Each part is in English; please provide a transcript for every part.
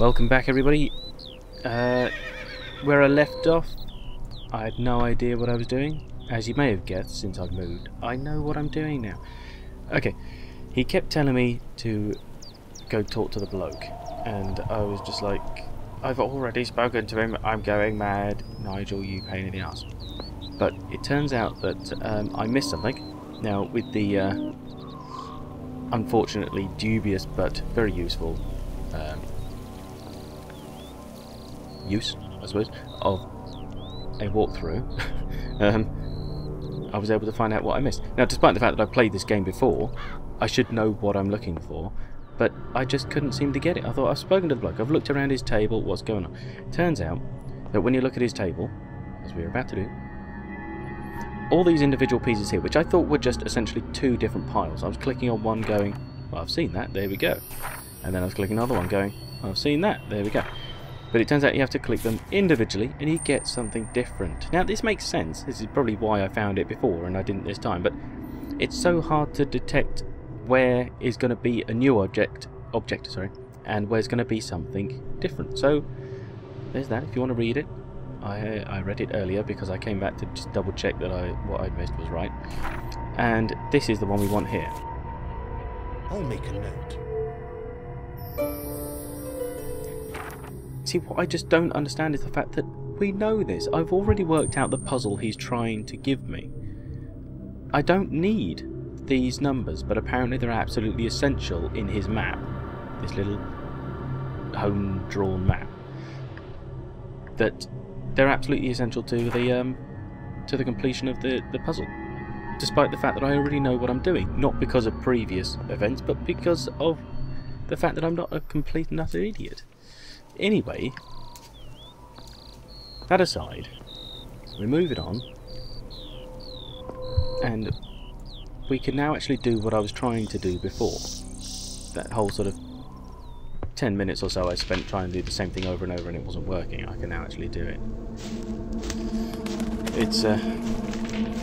Welcome back, everybody. Where I left off, I had no idea what I was doing. As you may have guessed, since I've moved, I know what I'm doing now. Okay, he kept telling me to go talk to the bloke, and I was just like, I've already spoken to him, I'm going mad. Nigel, you pain in the ass. But it turns out that I missed something. Now, with the unfortunately dubious but very useful use, I suppose, of a walkthrough, I was able to find out what I missed. Now, despite the fact that I've played this game before, I should know what I'm looking for, but I just couldn't seem to get it. I thought, I've spoken to the bloke, I've looked around his table, what's going on? Turns out that when you look at his table, as we're about to do, all these individual pieces here, which I thought were just essentially two different piles. I was clicking on one going, well, I've seen that, there we go. And then I was clicking another one going, well, I've seen that, there we go. But it turns out you have to click them individually and you get something different. Now, this makes sense. This is probably why I found it before and I didn't this time. But it's so hard to detect where is going to be a new object, and where's going to be something different. So there's that. If you want to read it, I read it earlier because I came back to just double check that what I'd missed was right. And this is the one we want here. I'll make a note. See, what I just don't understand is the fact that we know this. I've already worked out the puzzle he's trying to give me. I don't need these numbers, but apparently they're absolutely essential in his map. This little home-drawn map. That they're absolutely essential to the completion of the puzzle. Despite the fact that I already know what I'm doing. Not because of previous events, but because of the fact that I'm not a complete and utter idiot. Anyway, that aside, we move it on, and we can now actually do what I was trying to do before. That whole sort of 10 minutes or so I spent trying to do the same thing over and over and it wasn't working. I can now actually do it. It's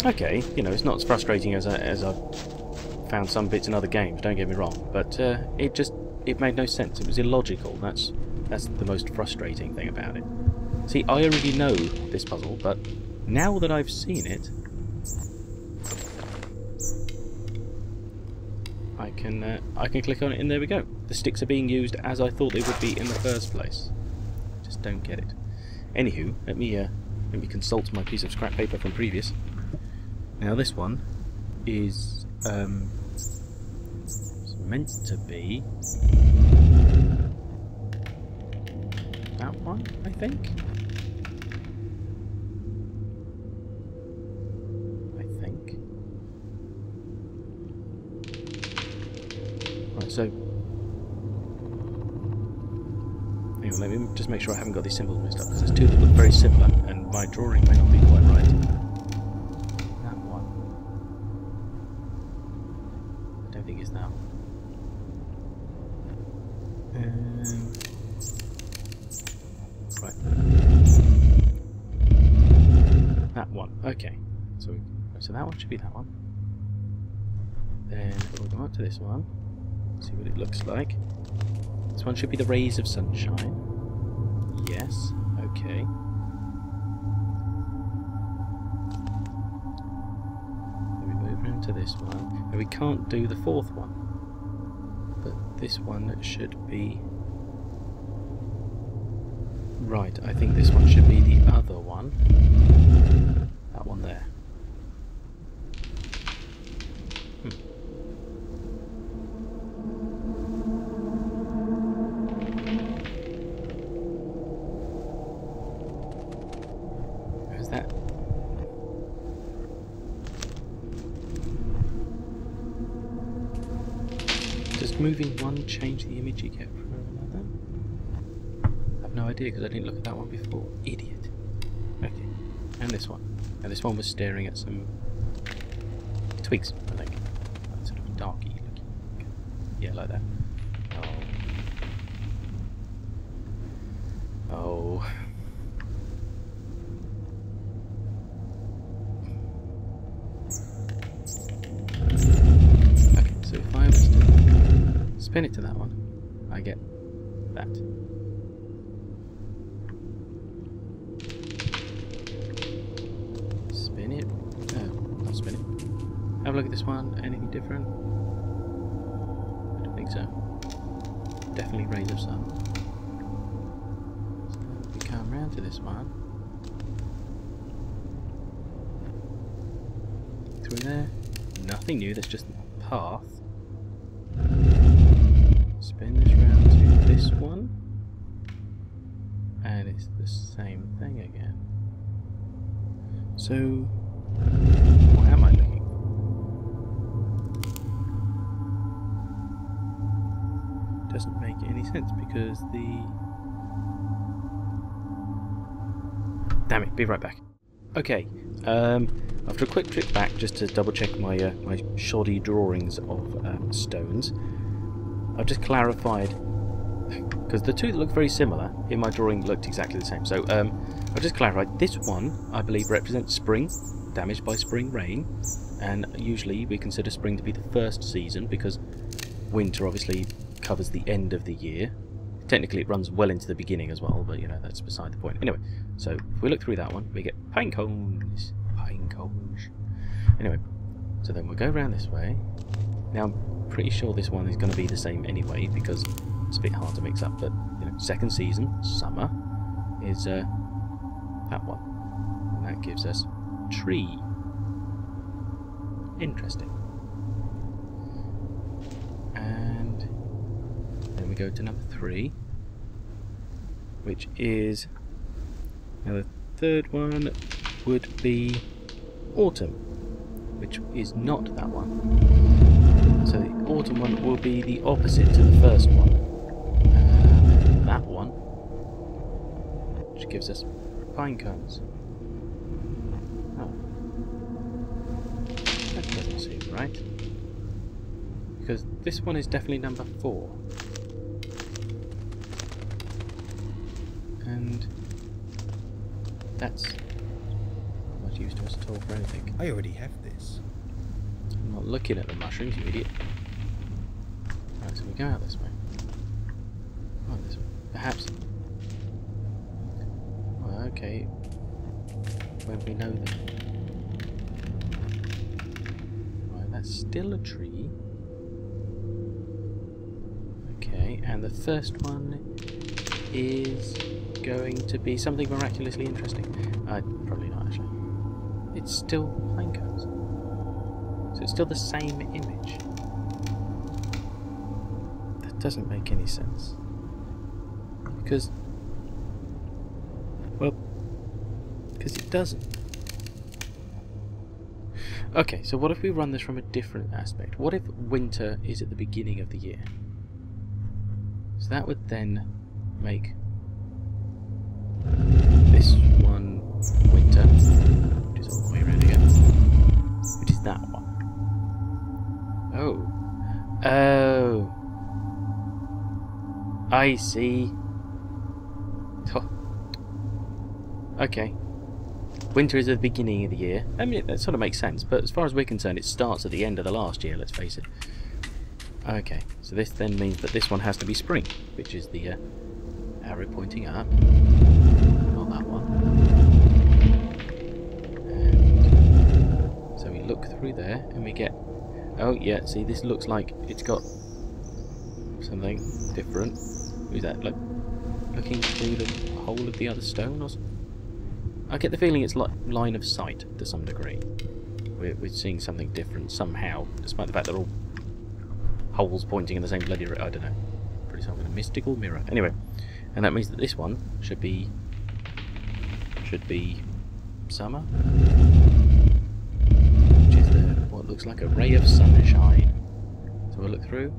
okay, you know, it's not as frustrating as I've found some bits in other games, don't get me wrong, but it made no sense. It was illogical. That's the most frustrating thing about it. See, I already know this puzzle, but now that I've seen it, I can click on it and there we go. The sticks are being used as I thought they would be in the first place. Just don't get it. Anywho, let me consult my piece of scrap paper from previous. Now this one is meant to be that one, I think. Right, so hang on, let me just make sure I haven't got these symbols mixed up, because there's two that look very similar, and my drawing may not be quite right. That one. I don't think it's that one. Right. That one. Okay. So that one should be that one. Then we'll go up to this one. See what it looks like. This one should be the rays of sunshine. Yes. Okay. Then we move around to this one. And we can't do the fourth one. But this one should be... Right, I think this one should be the other one. That one there. Where's that? Does moving one change the image you get from another? No idea, because I didn't look at that one before. Idiot. Okay. And this one. And this one was staring at some twigs, I think. Sort of darky looking. Okay. Yeah, like that. Oh. Okay, so if I was to spin it to that one, I get that. Have a look at this one. Anything different? I don't think so. Definitely rays of sun. So we come round to this one. Through there. Nothing new, that's just a path. Spin this round to this one. And it's the same thing again. So, what am I looking for? Doesn't make any sense because the... Damn it, be right back. Okay, after a quick trip back just to double check my my shoddy drawings of stones, I've just clarified, because the two that look very similar in my drawing looked exactly the same. So I've just clarified, this one I believe represents spring, damaged by spring rain, and usually we consider spring to be the first season because winter obviously covers the end of the year. Technically it runs well into the beginning as well, but you know, that's beside the point. Anyway, so if we look through that one, we get pine cones. Pine cones. Anyway, so then we'll go around this way. Now I'm pretty sure this one is going to be the same anyway because it's a bit hard to mix up, but you know, second season, summer, is that one. And that gives us tree. Interesting. And then we go to number 3, which is, now the third one would be autumn, which is not that one. So the autumn one will be the opposite to the first one. And that one, which gives us pine cones. Oh. That doesn't seem right. Because this one is definitely number 4. And that's not much use to us at all for anything. I already have this. I'm not looking at the mushrooms, you idiot. Right, so we go out this way. Right, this way. Perhaps. Well, okay. When we know that. Right, that's still a tree. Okay, and the first one is going to be something miraculously interesting. Probably not actually. It's still pine cones. So it's still the same image. That doesn't make any sense. Because, well, because it doesn't. Okay, so what if we run this from a different aspect? What if winter is at the beginning of the year? So that would then make this one winter, which is all the way around again, which is that one. Oh. Oh. I see. Oh. Okay. Winter is at the beginning of the year. I mean, that sort of makes sense, but as far as we're concerned, it starts at the end of the last year, let's face it. Okay, so this then means that this one has to be spring, which is the arrow pointing up. Not that one. And so we look through there and we get... Oh yeah, see, this looks like it's got something different. Who's that? Like looking through the hole of the other stone or something? I get the feeling it's like line of sight to some degree. We're seeing something different somehow, despite the fact they're all holes pointing in the same bloody... I don't know. Pretty some kind of mystical mirror. Anyway, and that means that this one should be summer, which is what looks like a ray of sunshine. So we'll look through,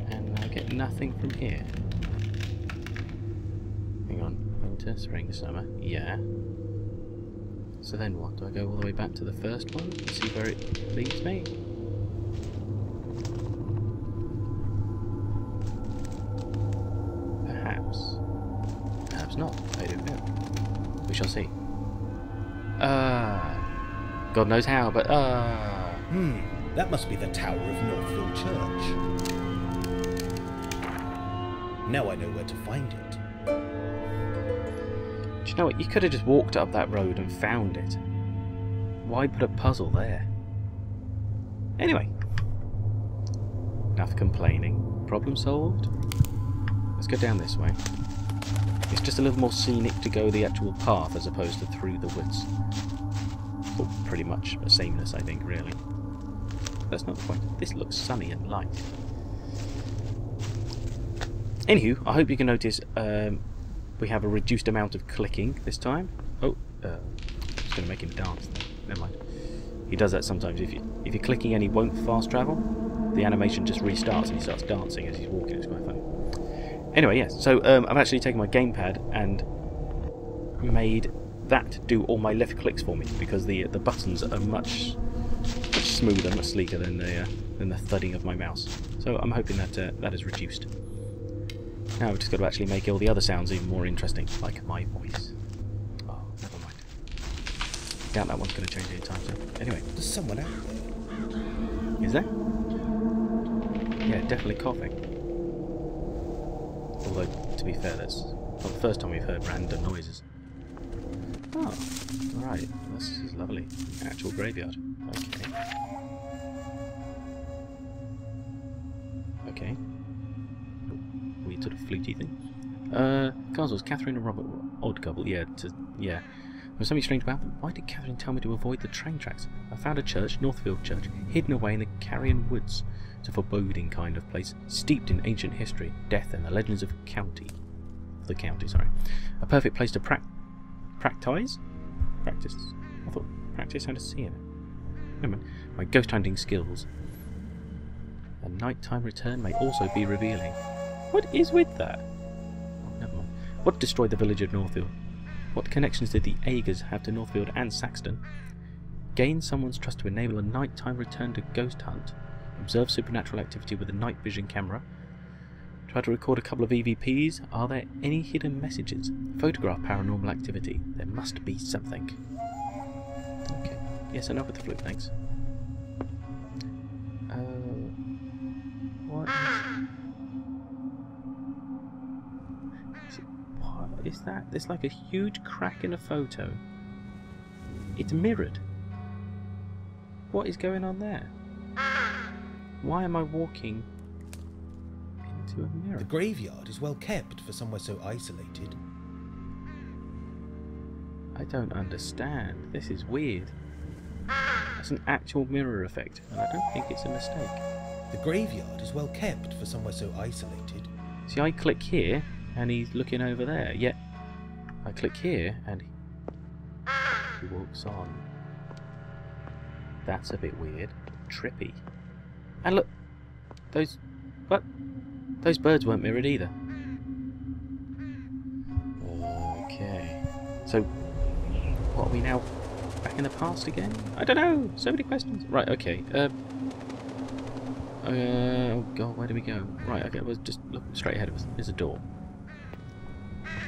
and I get nothing from here. Hang on, winter, spring, summer. Yeah. So then what? Do I go all the way back to the first one and see where it leads me? Perhaps. Perhaps not. I don't know. We shall see. God knows how, but that must be the tower of Northville Church. Now I know where to find it. Do you know what? You could have just walked up that road and found it. Why put a puzzle there? Anyway. Enough complaining. Problem solved? Let's go down this way. It's just a little more scenic to go the actual path as opposed to through the woods. Well, pretty much a sameness, I think, really. That's not the point. This looks sunny and light. Anywho, I hope you can notice we have a reduced amount of clicking this time. Oh, it's going to make him dance. Never mind. He does that sometimes. If you're clicking and he won't fast travel, the animation just restarts and he starts dancing as he's walking. It's quite funny. Anyway, yes. So I've actually taken my gamepad and made that do all my left clicks for me because the buttons are much smoother, much sleeker than the thudding of my mouse. So I'm hoping that that is reduced. Now I've just got to actually make all the other sounds even more interesting, like my voice. Oh, never mind. Doubt that one's going to change anytime soon. Anyway. There's someone out there. Is there? Yeah, definitely coughing. Although, to be fair, that's not the first time we've heard random noises. Oh, right. This is lovely. Actual graveyard. Okay. Okay. Weird sort of fluty thing. Castles, Catherine and Robert, odd couple. Yeah, yeah. There was something strange about them. Why did Catherine tell me to avoid the train tracks? I found a church, Northfield Church, hidden away in the Carrion Woods. It's a foreboding kind of place, steeped in ancient history, death, and the legends of the county. Sorry, a perfect place to practice. I thought practice had a C in it. Never mind. My ghost hunting skills. A nighttime return may also be revealing. What is with that? Oh, never mind. What destroyed the village of Northfield? What connections did the Agers have to Northfield and Saxton? Gain someone's trust to enable a nighttime return to ghost hunt. Observe supernatural activity with a night vision camera. Try to record a couple of EVPs. Are there any hidden messages? Photograph paranormal activity. There must be something. Okay. Yes, enough with the flute, thanks. What is that? There's like a huge crack in a photo. It's mirrored. What is going on there? Why am I walking into a mirror? The graveyard is well kept for somewhere so isolated. I don't understand. This is weird. That's an actual mirror effect, and I don't think it's a mistake. The graveyard is well kept for somewhere so isolated. See, I click here, and he's looking over there, yet I click here, and he walks on. That's a bit weird. Trippy. And look, those birds weren't mirrored either. Okay. So, what are we now? Back in the past again? I don't know. So many questions. Right. Okay. Oh god, where do we go? Right. Okay. We'll just look straight ahead of us. There's a door.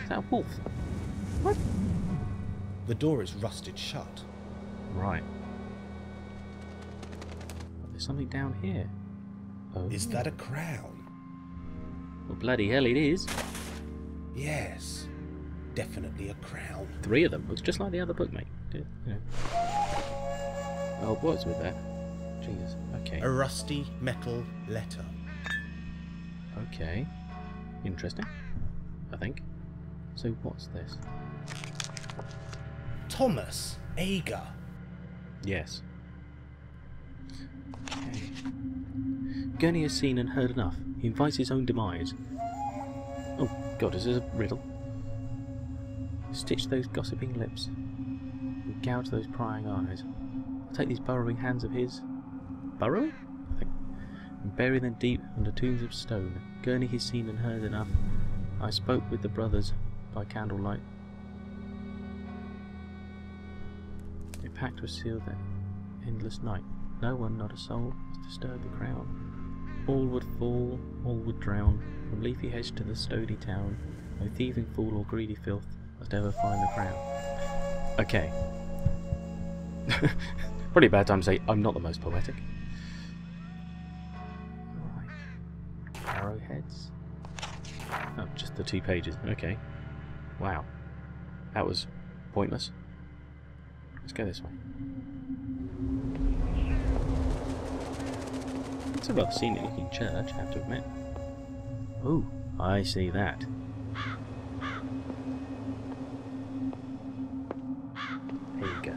Is that a wolf? What? The door is rusted shut. Right. There's something down here. Oh. Is that a crown? Well, bloody hell it is. Yes. Definitely a crown. 3 of them. Looks just like the other book, mate. You know. Oh, what's with that? Jesus. Okay. A rusty metal letter. Okay. Interesting. I think. So what's this? Thomas Ager. Yes. Okay. Gurney has seen and heard enough. He invites his own demise. Oh god, is this a riddle? Stitch those gossiping lips. And gouge those prying eyes. I'll take these burrowing hands of his. Burrowing? I think. And bury them deep under tombs of stone. Gurney has seen and heard enough. I spoke with the brothers by candlelight. A pact was sealed that endless night. No one, not a soul, has disturbed the crown. All would fall, all would drown, from leafy hedge to the stony town. No thieving fool or greedy filth must ever find the crown. Okay. Probably a bad time to say I'm not the most poetic. Right. Arrowheads. Oh, just the 2 pages. Okay. Wow. That was pointless. Let's go this way. It's a rather scenic looking church, I have to admit. Oh, I see that. Here you go.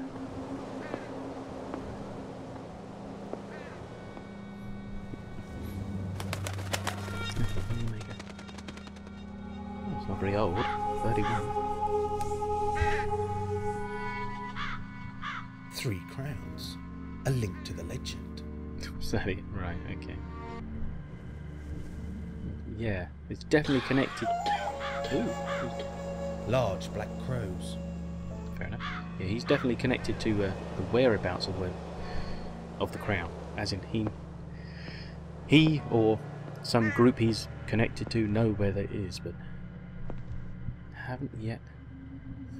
Oh, it's not very old. 31. 3 crowns. A link to the legend. Is that it? Right, okay. Yeah, it's definitely connected. Ooh. Large black crows. Fair enough. Yeah, he's definitely connected to the whereabouts of the crown. As in, he or some group he's connected to know where that is, but haven't yet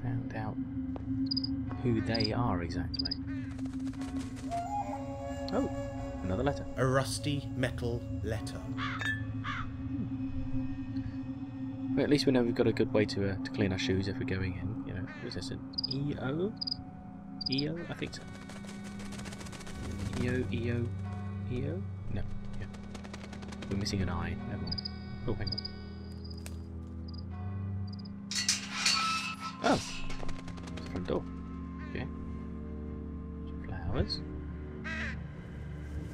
found out who they are exactly. Oh, another letter. A rusty metal letter. Well, at least we know we've got a good way to clean our shoes if we're going in. You know, is this an EO? EO? I think so. EO? No. Yeah. We're missing an I. Never mind. Oh, hang on. Oh, it's the front door. Okay. Some flowers.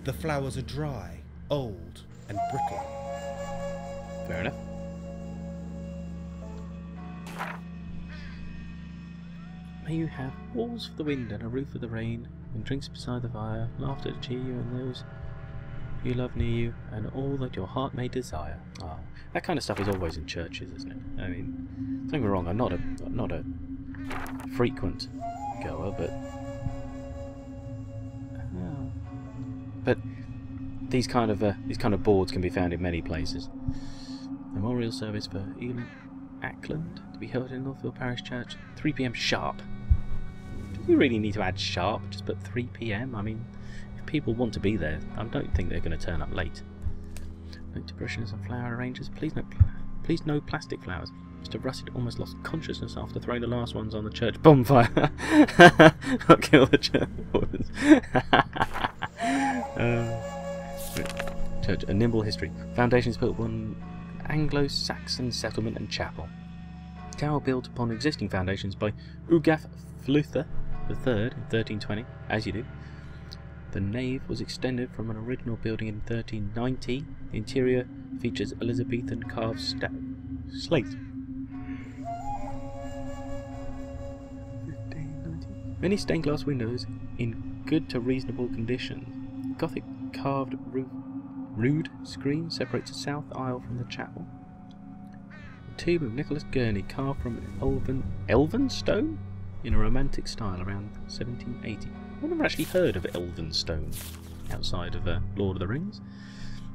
The flowers are dry, old, and brittle. Fair enough. May you have walls for the wind and a roof for the rain, and drinks beside the fire, laughter to cheer you and those you love near you, and all that your heart may desire. Ah, that kind of stuff is always in churches, isn't it? I mean, don't get me wrong, I'm not a frequent goer, but these kind of boards can be found in many places. Memorial service for Elon Ackland to be held in Northfield Parish Church, 3 PM sharp. Do you really need to add sharp? Just put 3 PM? I mean, if people want to be there, I don't think they're going to turn up late. Note to parishioners and flower arrangers, please no plastic flowers. Mr. Russet almost lost consciousness after throwing the last ones on the church bonfire. Not kill the church wardens. Church, a nimble history. Foundations built upon Anglo-Saxon settlement and chapel. Tower built upon existing foundations by Ugaf Fluther III in 1320, as you do. The nave was extended from an original building in 1390. The interior features Elizabethan carved slate. 1590. Many stained glass windows in good to reasonable condition. Gothic carved rood screen separates the south aisle from the chapel. The tomb of Nicholas Gurney, carved from elven stone in a romantic style around 1780. I've never actually heard of elven stone outside of Lord of the Rings.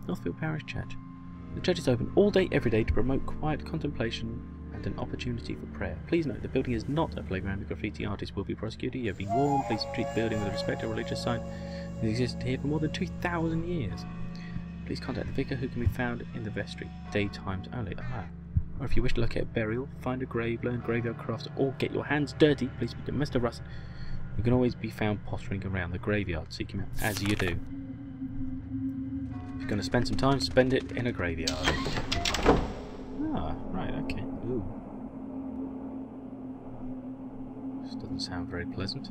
Northfield Parish Church. The church is open all day, every day to promote quiet contemplation and an opportunity for prayer. Please note the building is not a playground. The graffiti artists will be prosecuted. You have been warned. Please treat the building with respect to a religious site. It has existed here for more than 2,000 years. Please contact the vicar, who can be found in the vestry, daytimes only. Or if you wish to locate a burial, find a grave, learn graveyard crafts, or get your hands dirty, please speak to Mr. Russ. You can always be found pottering around the graveyard. Seek him out as you do. If you're going to spend some time, spend it in a graveyard. Ah, right, okay. Ooh. This doesn't sound very pleasant.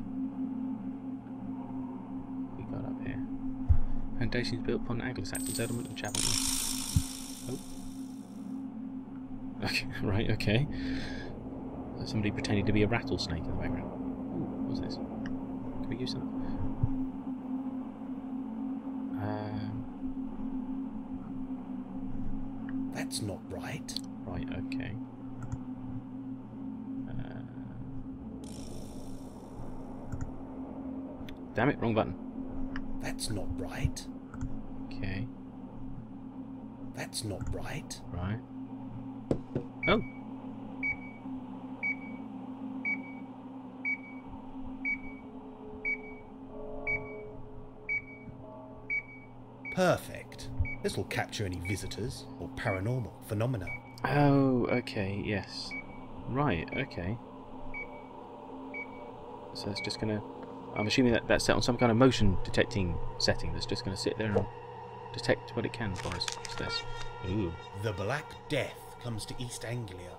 We got up here. Foundations built upon Anglo-Saxon settlement and chapel. Oh. Okay, right, okay. There's somebody pretending to be a rattlesnake in the background. Ooh, what's this? Can we use some? That's not right. Right, okay. Damn it, wrong button. That's not right. Okay. That's not right. Right. Oh! Perfect. This will capture any visitors or paranormal phenomena. Oh, okay, yes. Right, okay. So it's just gonna... I'm assuming that that's set on some kind of motion detecting setting that's just gonna sit there and detect what it can for us. What's this? Ooh. The Black Death comes to East Anglia.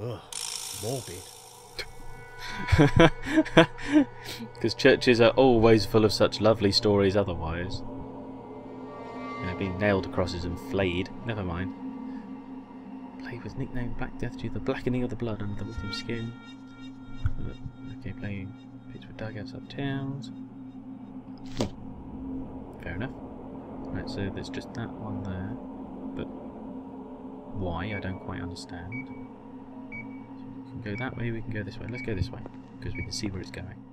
Ugh, morbid. Because churches are always full of such lovely stories otherwise. You know, being nailed to crosses and flayed. Never mind. Plague was nicknamed Black Death due to the blackening of the blood under the victim's skin. Okay, playing pits with dugouts up towns. Fair enough. Right, so there's just that one there. But why? I don't quite understand. So we can go that way, we can go this way. Let's go this way, because we can see where it's going.